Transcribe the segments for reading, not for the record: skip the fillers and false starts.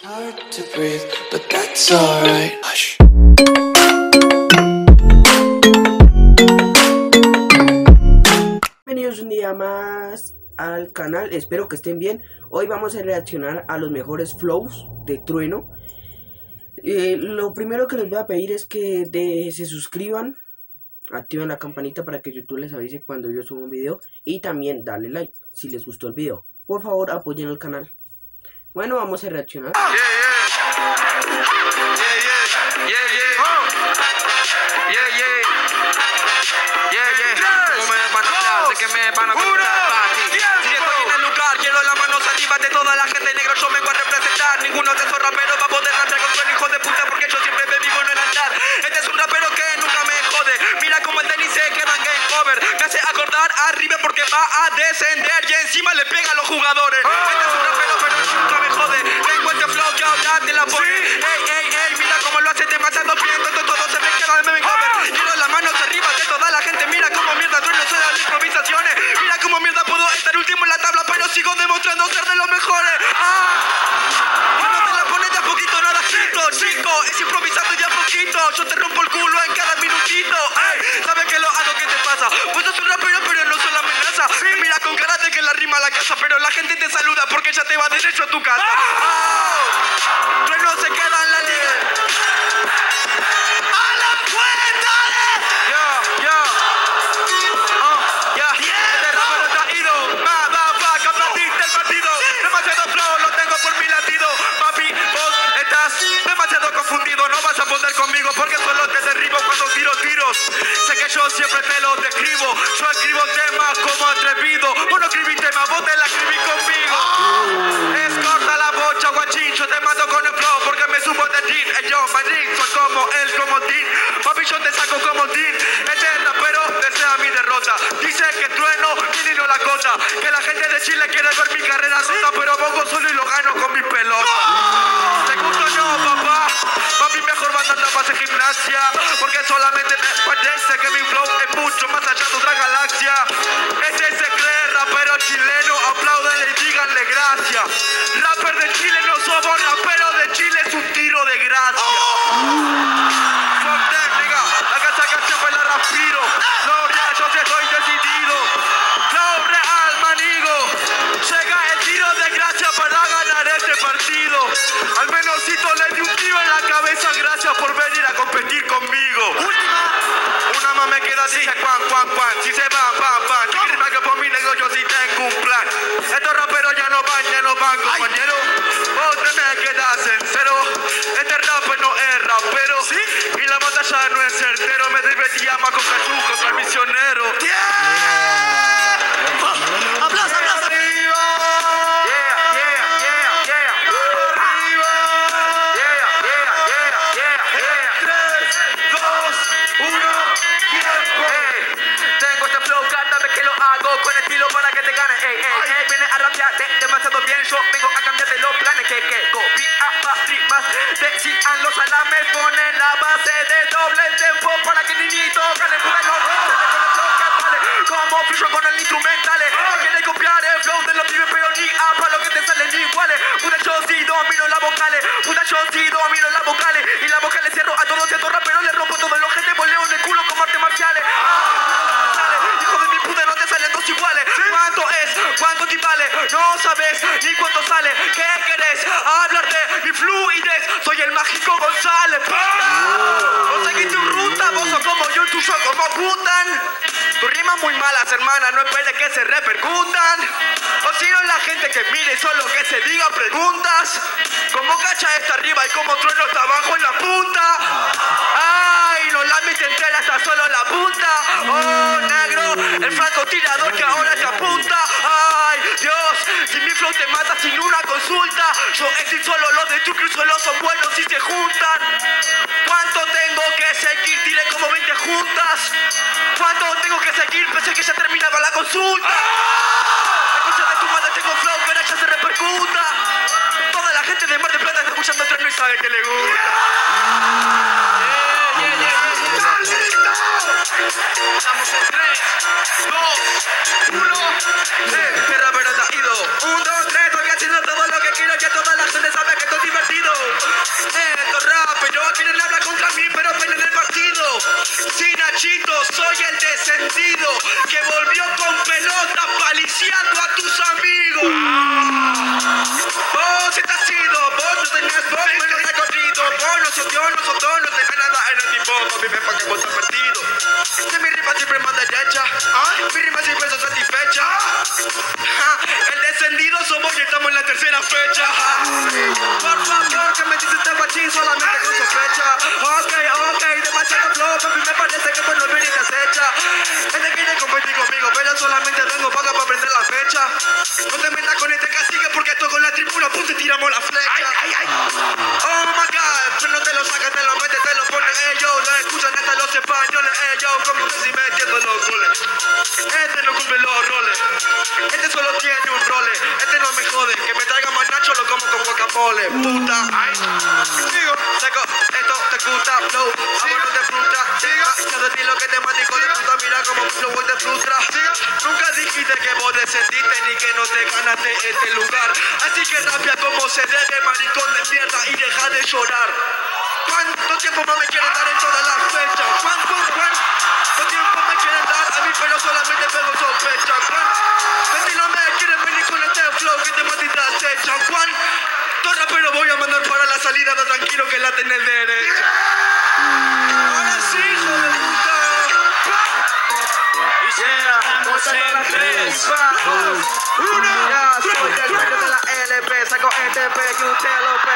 Hard to breathe, but that's alright. Hush. Bienvenidos un día más al canal, espero que estén bien. Hoy vamos a reaccionar a los mejores flows de Trueno. Lo primero que les voy a pedir es que se suscriban, activen la campanita para que YouTube les avise cuando yo suba un video y también darle like si les gustó el video. Por favor, apoyen el canal. Bueno, vamos a reaccionar. Que me van a contar. Si estoy en el lugar, quiero las manos arriba de toda la gente negro. Yo vengo a representar. Ninguno de esos raperos va a poder lanzar con el hijo de puta, porque yo siempre me vivo en el altar. Este es un rapero que nunca me jode. Mira como el tenis se queda en game over. Me hace acordar arriba porque va a descender y encima le pega a los jugadores. Este es un rapero pero nunca me jode. Tengo este flow que ahora te la pone. Ey, ey, ey, mira cómo lo hace demasiado bien. Todo se me queda de cover. Quiero las manos arriba de toda la gente. Mira cómo mierda Trueno se da las improvisaciones. Mira cómo mierda puedo estar último en la tabla, pero sigo demostrando ser de los mejores. No te la pones de a poquito, nada chico. Es improvisando de a poquito. Yo te rompo el culo en cada minutito. ¿Sabes que lo hago? ¿Qué te pasa? Pues sos un rapero, pero no soy la amenaza. Me mira con cara de que la rima a la casa, pero la gente te saluda porque ya te va derecho a tu casa. Trueno se queda en la liga. ¡A la cuenta de! Este rapero está ido. Va, que aplaudiste el partido. Demasiado flow, lo tengo por mi latido. Papi, vos estás demasiado confundido. No vas a poder conmigo porque solo te derribo cuando tiro tiros. Sé que yo siempre te lo describo. Yo escribo temas como atrevido. Vos no escribí temas, vos te la escribí conmigo. Es corta la bocha, guachín. Yo te mato con el flow porque me subo de jean. Yo, Madrid, soy como el comodín. Papi, yo te saco comodín. Este rapero desea mi derrota. Dice que Trueno tiene no la cota. Que la gente de Chile quiere ver mi carrera rota, pero pongo solo y lo gano con mi pelota. ¿Te gusta yo, papá? Papi, mejor banda tapas de gimnasia, porque solamente me parece que mi flow es mucho más allá de otra galaxia. Este se cree rapero chileno, apláudenle y díganle gracias. Rapper de Chile no somos, rapero de Chile es un tiro de gracia. Fuck that, nigga. La casa siempre la respiro. Flow real, yo sí estoy decidido. Flow real, manigo. Llega el tiro de gracia para ganar este partido. Al menosito le di un tiro en la cabeza. Gracias por venir a competir conmigo. Una más me queda, dice cuan. Si se van. Si quieres que por mí, negro, yo sí tengo un plan. Estos raperos ya no van, compañero. Vos te me quedas en cero. Este rapper no es rapero. Y la batalla no es certero. Me divertía más con Cachú contra el misionero. ¡Aplausos! Tengo este flow cada vez que lo hago con estilo para que te gane. Viene a rapear demasiado bien. Yo vengo a cambiar de los planes que copia más rimas. Decían los alames, ponen la base de doble tempo para que el niñito gane. Como fluyo con el instrumental. Quiere copiar el flow de los pibes, pero ni para lo que te salen iguales. Puta, yo sí domino las vocales. Y las vocales cierro a todos estos raperos. Les rompo todos los gente, voleo en el culo como artes marciales. Hijo de mi puta, no te salen dos iguales. ¿Cuánto es? ¿Cuánto te vale? No sabes ni cuánto sale. ¿Qué querés? Hablar de mi fluidez. Soy el mágico González. Vos seguís tu ruta, vos sos como yo, tú sos como putan. Tu rimas muy malas, hermana, no esperes que se repercutan. O si no, la gente que mire solo que se diga preguntas. Como cacha está arriba y como Trueno está abajo en la punta. Ay, no la mete entera, está solo la punta. Oh, negro, el francotirador que ahora te apunta. Ay, Dios, si mi flow te mata sin una consulta. Yo estoy solo, los de tu crew solo son buenos si se juntan. ¿Cuánto tengo que seguir? Tiré como 20 juntas. ¿Cuánto tengo que seguir? Pensé que ya terminaba la consulta. Escucha de tu madre, tengo flow, pero ya se repercuta. Toda la gente de Mar del Plata está escuchando el Trueno y sabe que le gusta. Estamos en 3, 2, 1. Este rapero se ha ido. 1, 2, 3, estoy haciendo todo lo que quiero. Que toda la gente sabe que estoy divertido. sepa que vos estás perdido. Que mi rima siempre más derecha, mi rima siempre está satisfecha. El descendido somos y estamos en la tercera fecha. Por favor, que me dice este bachín solamente con sospecha. Ok, demasiado flow, papi, me parece que pues no viene y te acecha. Este quiere competir conmigo, pero solamente tengo paga para prender la fecha. No te metas con este cacique porque esto con la tribuna, pum, te tiramos la flecha. Oh my God, pero no te lo sacas, te lo metes, te lo pones ellos. Lo escuchan hasta los españoles, ellos como que si metiendo los goles. Este no cumple los roles, este solo tiene un role. Este no me jode, que me traiga más nacho, lo como con guacamole. Puta, sigo, seco, esto te gusta, flow, vámonos de fruta. Cada estilo que te mata, hijo de puta, mira como mi flow te frustra. Nunca dijiste que vos descendiste ni que no te ganaste este lugar. Así que rapia como se debe, maricón de mierda, y deja de llorar. ¿Cuánto tiempo más me quieren dar en todas las fechas? ¿Cuánto tiempo me quieren dar a mí, pero solamente pego sospecha? ¿Cuánto no me quieren venir con este flow que te matitas acechan? ¿Cuánto rapero voy a mandar para la salida? No, tranquilo que la tenés derecha. Ahora sí, hijo de puta. Estamos en 3, 2, 1. Ya soy el dueño de la LP, saco ETP y usted lo ve.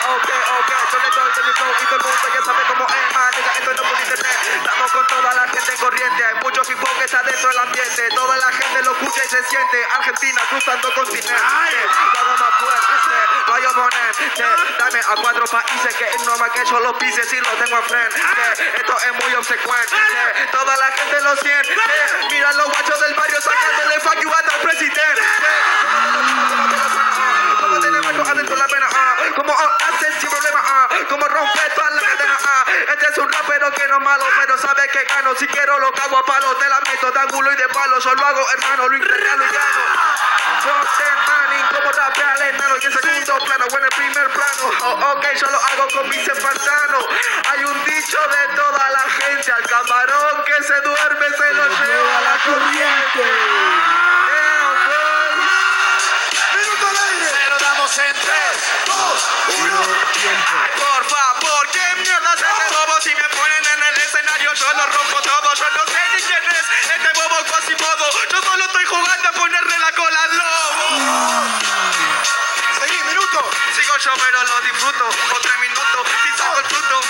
Ok, sobre todo el mi flow y todo el mundo ya sabe cómo es, man. Diga, esto no por internet, estamos con toda la gente corriente. Hay mucho hip hop que está dentro del ambiente, toda la gente lo escucha y se siente. Argentina cruzando continente, lo hago más fuerte, no hay oponente. Dame a 4 países que es normal que yo los pise si lo tengo enfrente. Esto es muy obsecuente, toda la gente lo siente. Mira los guachos del barrio sacándole fuck you hasta el presidente. Como tenemos adentro la pena, como haces sin problema, como romper toda la cadena. Este es un rapero que no es malo, pero sabe que gano. Si quiero lo cago a palo, te la meto de ángulo y de palo. Yo lo hago, hermano, lo irreal y llano. Man, como rapear enano y en segundo plano o en el primer plano. Ok, yo lo hago con mis espartanos. Hay un dicho de toda la gente: al camarón que se duerme se lo lleva a la corriente. Minuto al aire. Se lo damos en 3, 2, 1. Por favor, ¿qué mierda es este bobo? Si me ponen en el escenario yo lo rompo todo. Yo no sé ni quién es este bobo Quasimodo. Yo solo estoy jugando a ponerle la cola al lobo. Seguí, minuto. Sigo yo pero lo disfruto. Con 3 minutos y saco el fruto.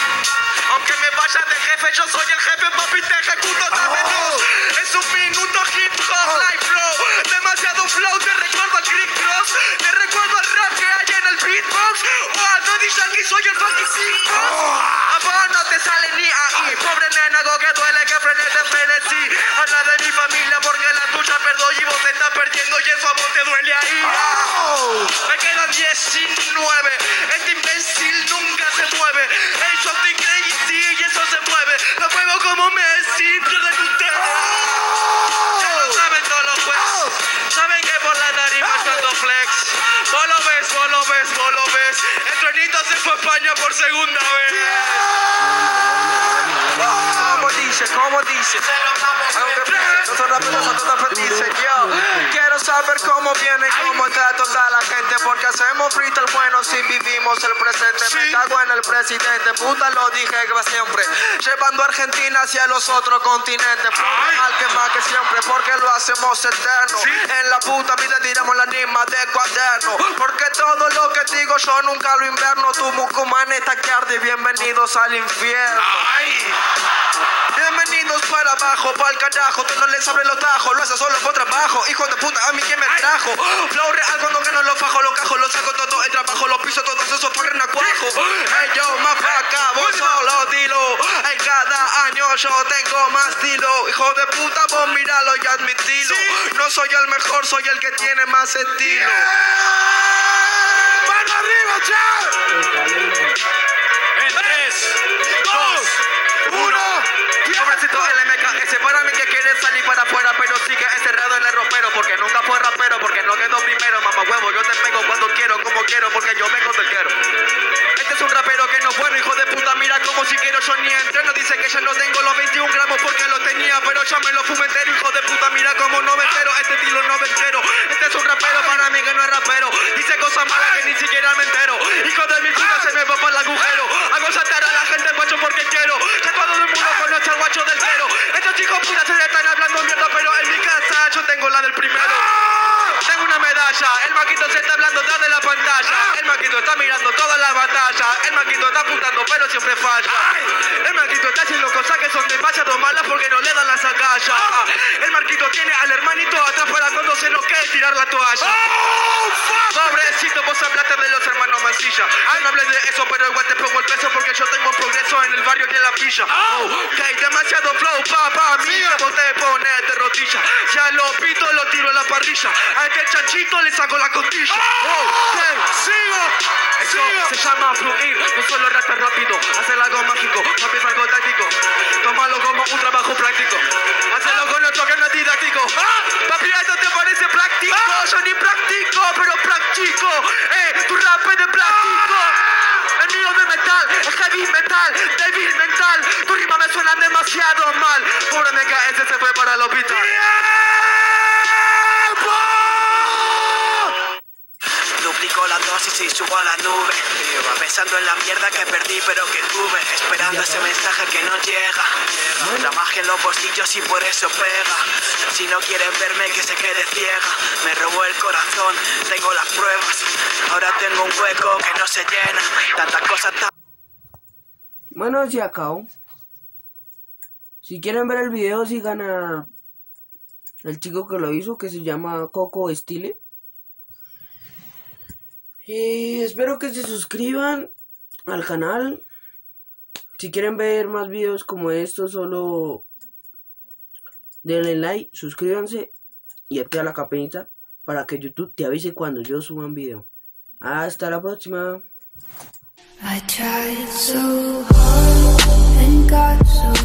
Aunque me vaya de jefe, yo soy el jefe, papi, te ejecuto. Dame dos. Es un minuto hip hop, live flow. Demasiado flow, te recuerdo al Crick Cross. Te recuerdo al rap que hay en el beatbox. Daddy Yankee, soy el fucking cinco. A vos no te sale ni ahí. Pobre nenago que duele que frenes de frenesí. Habla de mi familia porque la tuya perdió y vos te estás perdiendo y eso a vos te duele ahí. Me quedan 19. Este imbécil nunca se mueve. Hey, yo estoy crazy y eso se mueve. Lo muevo como Messi, pierden ustedes. Ya lo saben todos los jueces. Saben que por la tarima ando flex. Vos lo ves, vos lo ves, vos lo ves. El tronito se fue a España por segunda vez. ¿Cómo dice? Nosotros raperos todos felices, yo quiero saber cómo viene, cómo está toda la gente, porque hacemos freestyle bueno si vivimos el presente. Me cago en el presidente, puta lo dije que va siempre, llevando a Argentina hacia los otros continentes. Al que más que siempre, porque lo hacemos eterno. En la puta vida tiramos la rima de cuaderno, porque todo lo que digo yo nunca lo inverno. Tu mucumaneta que arde, bienvenidos al infierno. Bienvenidos para abajo, pa'l carajo. Tú no les abres los tajos, lo haces solo por trabajo. Hijo de puta, a mí quién me trajo. Flow real cuando gano los fajo, los cajo, los saco todo el trabajo, los piso todos esos pa' renacuajo. Hey yo, más vaca, vos solo dilo. En cada año yo tengo más estilo. Hijo de puta, vos míralo y admitilo. No soy el mejor, soy el que tiene más estilo. ¡Mano arriba, chao! En 3, 2, 1. Pobrecito LMK, para mí que quiere salir para afuera, pero sigue encerrado en el ropero, porque nunca fue rapero, porque no quedó primero. Mamá huevo, yo te pego cuando quiero, como quiero, porque yo vengo del quiero. Este es un rapero que no es bueno, hijo de puta, mira como si quiero yo ni entreno. Dice que ya no tengo los 21 gramos porque lo tenía, pero ya me lo fumé entero, hijo de puta, mira como noventero, este estilo noventero. Este es un rapero para mí que no es rapero, dice cosas malas que ni siquiera me entero. Hijo de mi puta, se me va para el agujero, hago saltar a la gente, macho, porque quiero. Ya todo el mundo todas las batallas. El Marquito está apuntando pero siempre falla. El Marquito está haciendo cosas que son demasiado malas porque no le dan las agallas. El Marquito tiene al hermanito atrás para cuando se nos quede tirar la toalla. Pobrecito, vos hablaste de los hermanos Mancilla. Yo no hablé de eso, pero igual te pongo el peso porque yo tengo progreso en el barrio y en la villa. Ok, demasiado flow, pa' mí que vos te pones de rodilla. Ya lo pito, lo tiro a la parrilla. A este chanchito le saco la costilla. Sigo. Eso se llama fluir, no solo rapper rápido, hacer algo mágico, no piensa algo táctico. Tómalo como un trabajo práctico, hazlo con otro que no es didáctico. Papi, ¿esto te parece práctico? Yo ni practico, pero practico. Tu rap es de plástico. El mío de metal, es heavy metal, débil mental. Tu rima me suena demasiado mal. Pobre MKS se fue para el hospital. Duplico la dosis y subo a la nube. Pensando en la mierda que perdí pero que tuve. Esperando ese mensaje que no llega. La magia en los bolsillos y por eso pega. Si no quieren verme que se quede ciega. Me robó el corazón, tengo las pruebas. Ahora tengo un hueco que no se llena. Tantas cosas tan... Bueno, se acabó. Si quieren ver el video, sigan a el chico que lo hizo, que se llama Coco Style. Y espero que se suscriban al canal. Si quieren ver más videos como estos, solo denle like, suscríbanse y activa la campanita para que YouTube te avise cuando yo suba un video. Hasta la próxima. I tried so hard and got so